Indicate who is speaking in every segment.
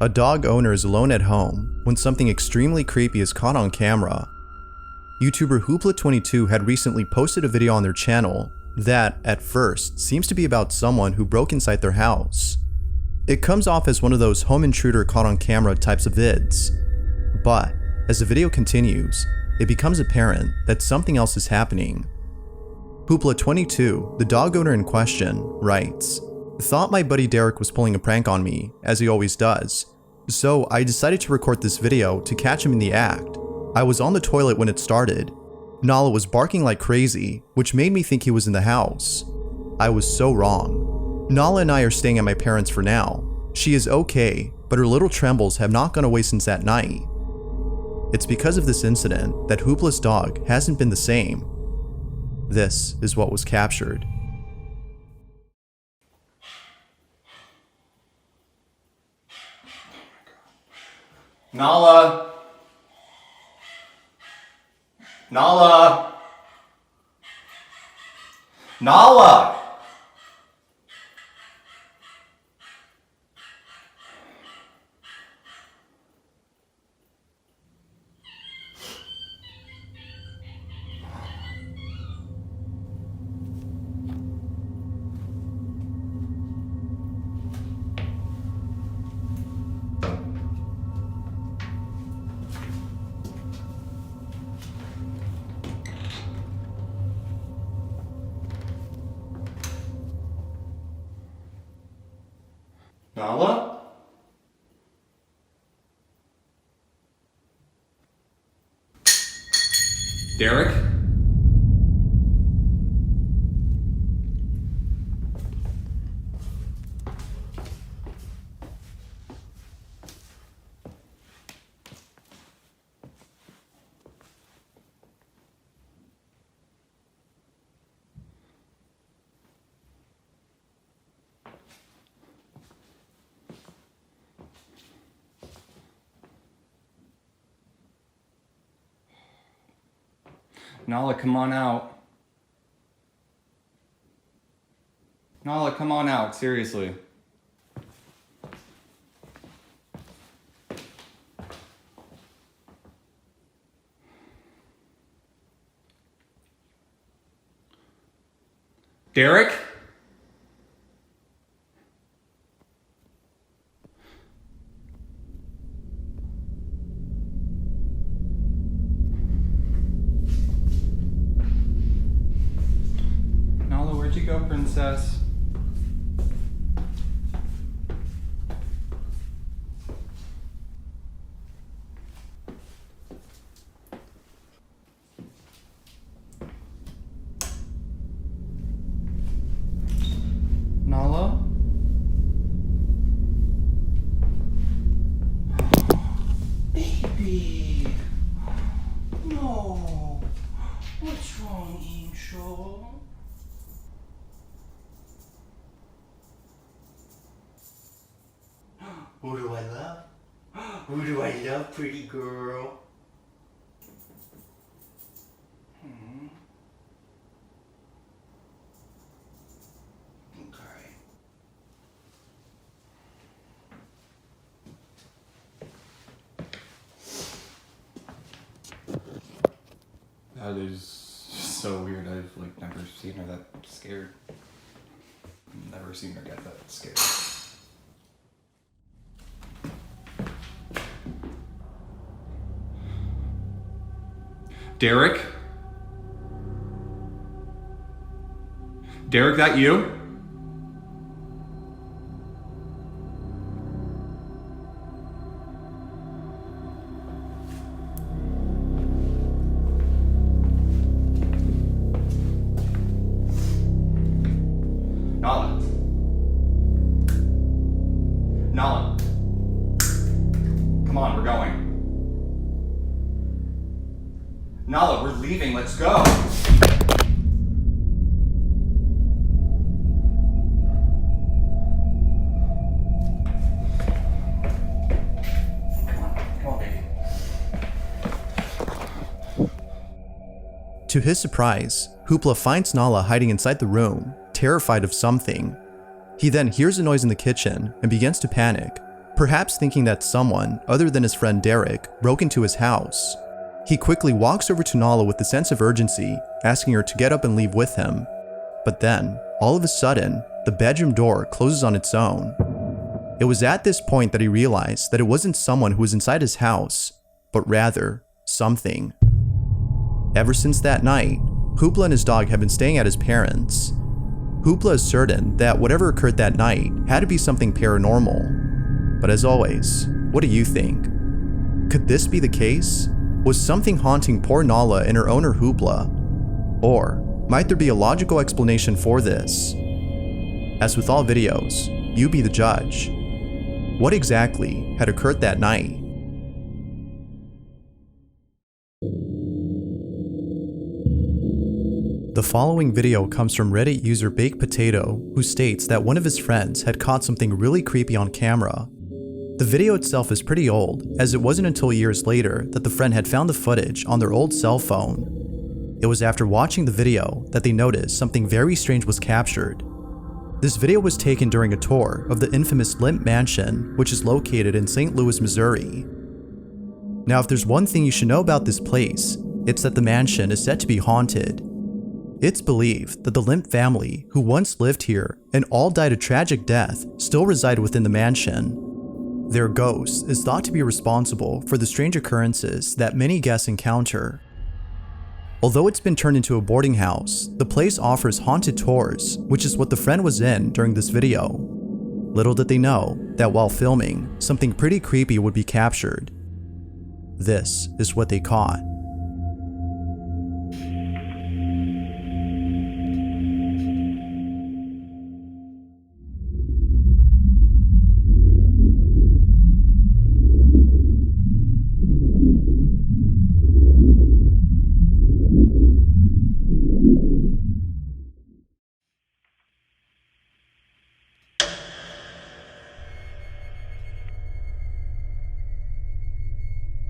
Speaker 1: A dog owner is alone at home when something extremely creepy is caught on camera. YouTuber Hoopla22 had recently posted a video on their channel that, at first, seems to be about someone who broke inside their house. It comes off as one of those home intruder caught on camera types of vids. But, as the video continues, it becomes apparent that something else is happening. Hoopla22, the dog owner in question, writes, "Thought my buddy Derek was pulling a prank on me, as he always does. So I decided to record this video to catch him in the act. I was on the toilet when it started. Nala was barking like crazy, which made me think he was in the house. I was so wrong. Nala and I are staying at my parents' for now. She is okay, but her little trembles have not gone away since that night. It's because of this incident that Hoopla's dog hasn't been the same." This is what was captured.
Speaker 2: Nala! Nala! Nala! Nala? Derek? Nala, come on out. Nala, come on out, seriously. Derek? Where'd you go, princess? Nala?
Speaker 3: Baby! No! What's wrong, Angel? Who do I love? Who do I love, pretty girl? Okay.
Speaker 2: That is so weird. I've never seen her that scared. Never seen her get that scared. Derek? Derek, that you? Nala. Nala. Come on, we're going. Nala, we're leaving. Let's go.
Speaker 3: Come on, baby.
Speaker 1: To his surprise, Hoopla finds Nala hiding inside the room, terrified of something. He then hears a noise in the kitchen and begins to panic, perhaps thinking that someone other than his friend Derek broke into his house. He quickly walks over to Nala with a sense of urgency, asking her to get up and leave with him. But then, all of a sudden, the bedroom door closes on its own. It was at this point that he realized that it wasn't someone who was inside his house, but rather, something. Ever since that night, Hoopla and his dog have been staying at his parents'. Hoopla is certain that whatever occurred that night had to be something paranormal. But as always, what do you think? Could this be the case? Was something haunting poor Nala and her owner Hoopla? Or might there be a logical explanation for this? As with all videos, you be the judge. What exactly had occurred that night? The following video comes from Reddit user Baked Potato, who states that one of his friends had caught something really creepy on camera. The video itself is pretty old, as it wasn't until years later that the friend had found the footage on their old cell phone. It was after watching the video that they noticed something very strange was captured. This video was taken during a tour of the infamous Limp Mansion, which is located in St. Louis, Missouri. Now, if there's one thing you should know about this place, it's that the mansion is said to be haunted. It's believed that the Limp family, who once lived here and all died a tragic death, still reside within the mansion. Their ghost is thought to be responsible for the strange occurrences that many guests encounter. Although it's been turned into a boarding house, the place offers haunted tours, which is what the friend was in during this video. Little did they know that while filming, something pretty creepy would be captured. This is what they caught.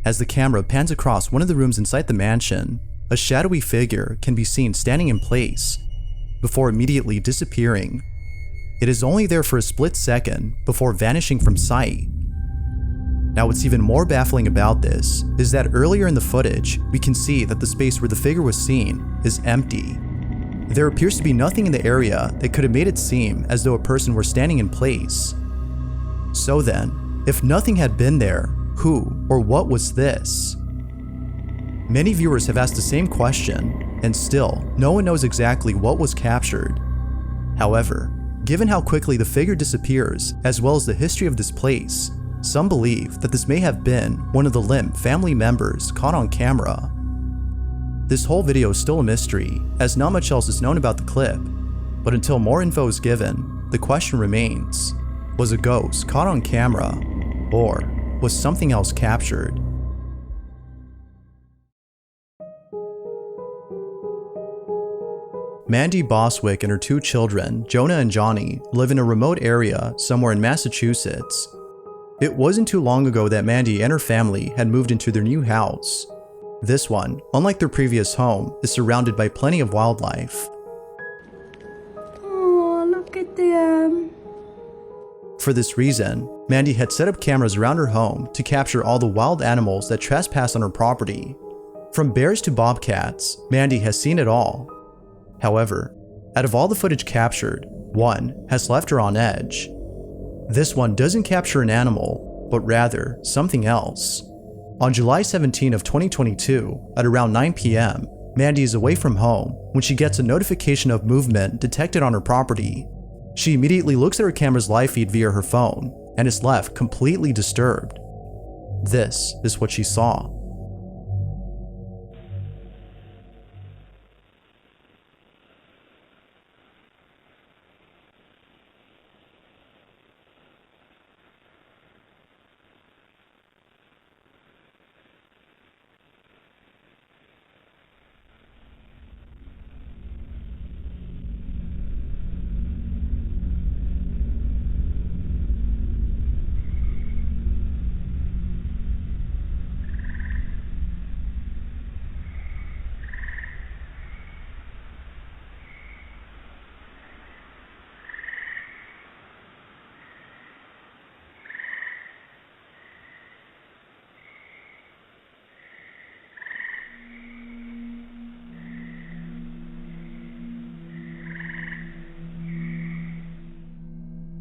Speaker 1: As the camera pans across one of the rooms inside the mansion, a shadowy figure can be seen standing in place, before immediately disappearing. It is only there for a split second before vanishing from sight. Now, what's even more baffling about this is that earlier in the footage, we can see that the space where the figure was seen is empty. There appears to be nothing in the area that could have made it seem as though a person were standing in place. So then, if nothing had been there, who or what was this? Many viewers have asked the same question, and still, no one knows exactly what was captured. However, given how quickly the figure disappears, as well as the history of this place, some believe that this may have been one of the Limp family members caught on camera. This whole video is still a mystery, as not much else is known about the clip, but until more info is given, the question remains: was a ghost caught on camera, or was something else captured? Mandy Boswick and her two children, Jonah and Johnny, live in a remote area somewhere in Massachusetts. It wasn't too long ago that Mandy and her family had moved into their new house. This one, unlike their previous home, is surrounded by plenty of wildlife.
Speaker 4: Oh, look at them.
Speaker 1: For this reason, Mandy had set up cameras around her home to capture all the wild animals that trespass on her property. From bears to bobcats, Mandy has seen it all. However, out of all the footage captured, one has left her on edge. This one doesn't capture an animal, but rather something else. On July 17 of 2022, at around 9 p.m., Mandy is away from home when she gets a notification of movement detected on her property. She immediately looks at her camera's live feed via her phone and is left completely disturbed. This is what she saw.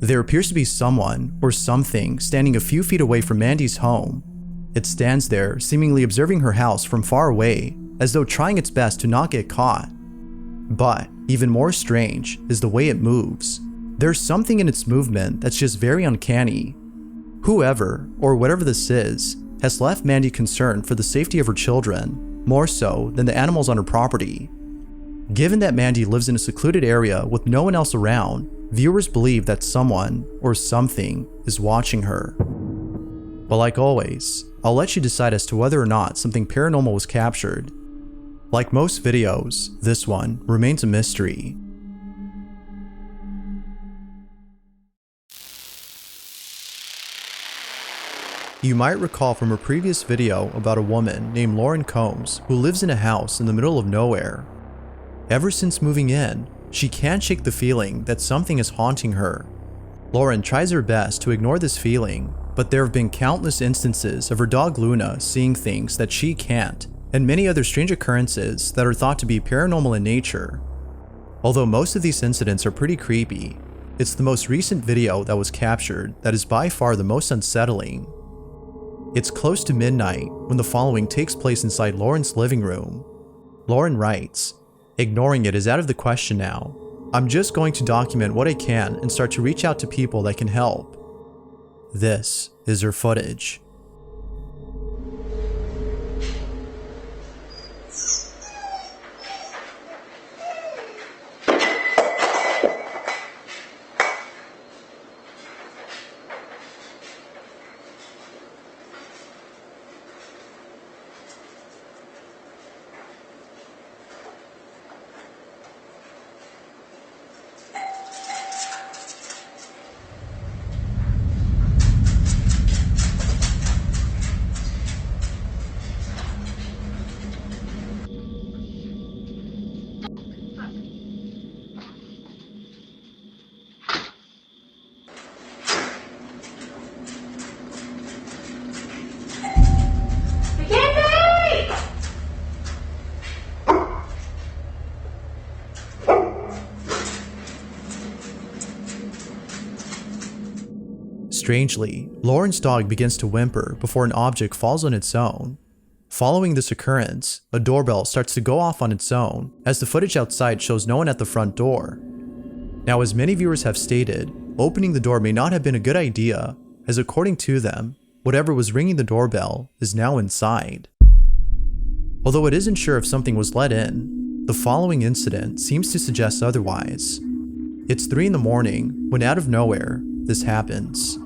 Speaker 1: There appears to be someone or something standing a few feet away from Mandy's home. It stands there, seemingly observing her house from far away, as though trying its best to not get caught. But even more strange is the way it moves. There's something in its movement that's just very uncanny. Whoever, or whatever this is, has left Mandy concerned for the safety of her children, more so than the animals on her property. Given that Mandy lives in a secluded area with no one else around, viewers believe that someone or something is watching her. But like always, I'll let you decide as to whether or not something paranormal was captured. Like most videos, this one remains a mystery. You might recall from a previous video about a woman named Lauren Combs who lives in a house in the middle of nowhere. Ever since moving in, she can't shake the feeling that something is haunting her. Lauren tries her best to ignore this feeling, but there have been countless instances of her dog Luna seeing things that she can't, and many other strange occurrences that are thought to be paranormal in nature. Although most of these incidents are pretty creepy, it's the most recent video that was captured that is by far the most unsettling. It's close to midnight when the following takes place inside Lauren's living room. Lauren writes, "Ignoring it is out of the question now. I'm just going to document what I can and start to reach out to people that can help." This is her footage. Strangely, Lauren's dog begins to whimper before an object falls on its own. Following this occurrence, a doorbell starts to go off on its own, as the footage outside shows no one at the front door. Now, as many viewers have stated, opening the door may not have been a good idea, as according to them, whatever was ringing the doorbell is now inside. Although it isn't sure if something was let in, the following incident seems to suggest otherwise. It's 3 in the morning when out of nowhere, this happens.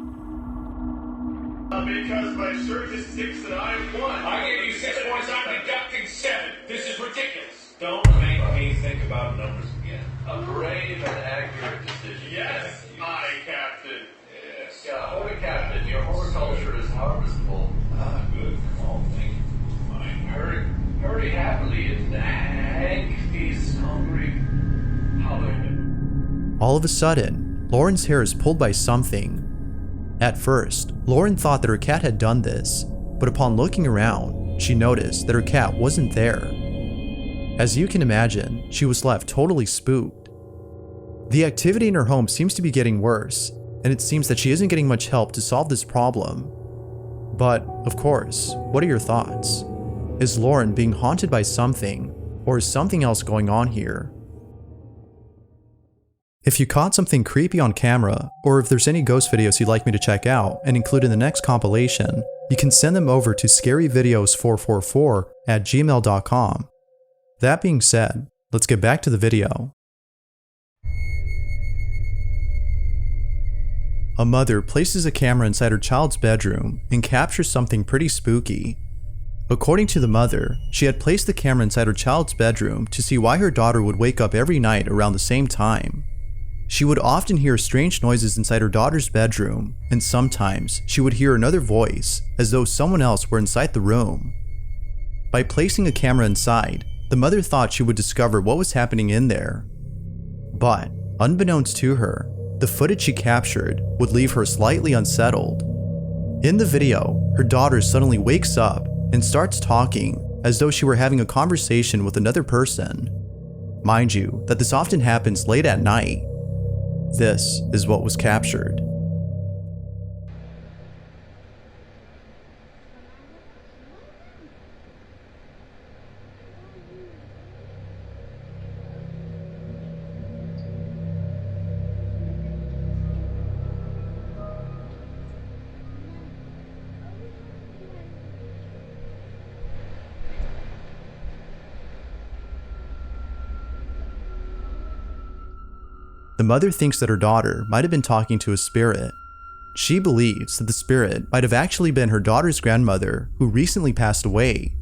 Speaker 5: Because my shirt is 6 and I am 1. I gave you 6 points, I'm deducting 7. This is ridiculous. Don't make me think about numbers again. A brave and accurate decision. Yes, my captain. Yes. Holy captain, your horticulture is harvestable. Ah, good. Oh, thank you. Fine. Hurry happily, and Hank is hungry. Holler.
Speaker 1: All of a sudden, Lauren's hair is pulled by something. At first, Lauren thought that her cat had done this, but upon looking around, she noticed that her cat wasn't there. As you can imagine, she was left totally spooked. The activity in her home seems to be getting worse, and it seems that she isn't getting much help to solve this problem. But, of course, what are your thoughts? Is Lauren being haunted by something, or is something else going on here? If you caught something creepy on camera, or if there's any ghost videos you'd like me to check out and include in the next compilation, you can send them over to scaryvideos444@gmail.com. That being said, let's get back to the video. A mother places a camera inside her child's bedroom and captures something pretty spooky. According to the mother, she had placed the camera inside her child's bedroom to see why her daughter would wake up every night around the same time. She would often hear strange noises inside her daughter's bedroom, and sometimes she would hear another voice, as though someone else were inside the room. By placing a camera inside, the mother thought she would discover what was happening in there. But, unbeknownst to her, the footage she captured would leave her slightly unsettled. In the video, her daughter suddenly wakes up and starts talking as though she were having a conversation with another person. Mind you, that this often happens late at night. This is what was captured. The mother thinks that her daughter might have been talking to a spirit. She believes that the spirit might have actually been her daughter's grandmother who recently passed away.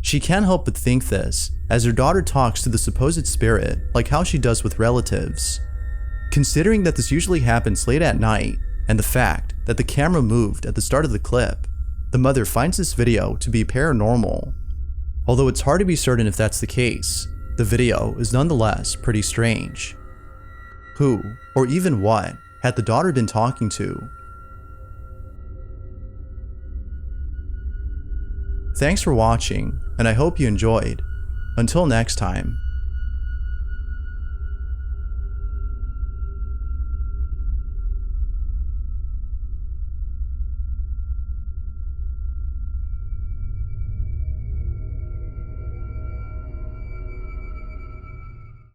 Speaker 1: She can't help but think this, as her daughter talks to the supposed spirit like how she does with relatives. Considering that this usually happens late at night, and the fact that the camera moved at the start of the clip, the mother finds this video to be paranormal. Although it's hard to be certain if that's the case, the video is nonetheless pretty strange. Who, or even what, had the daughter been talking to? Thanks for watching, and I hope you enjoyed. Until next time.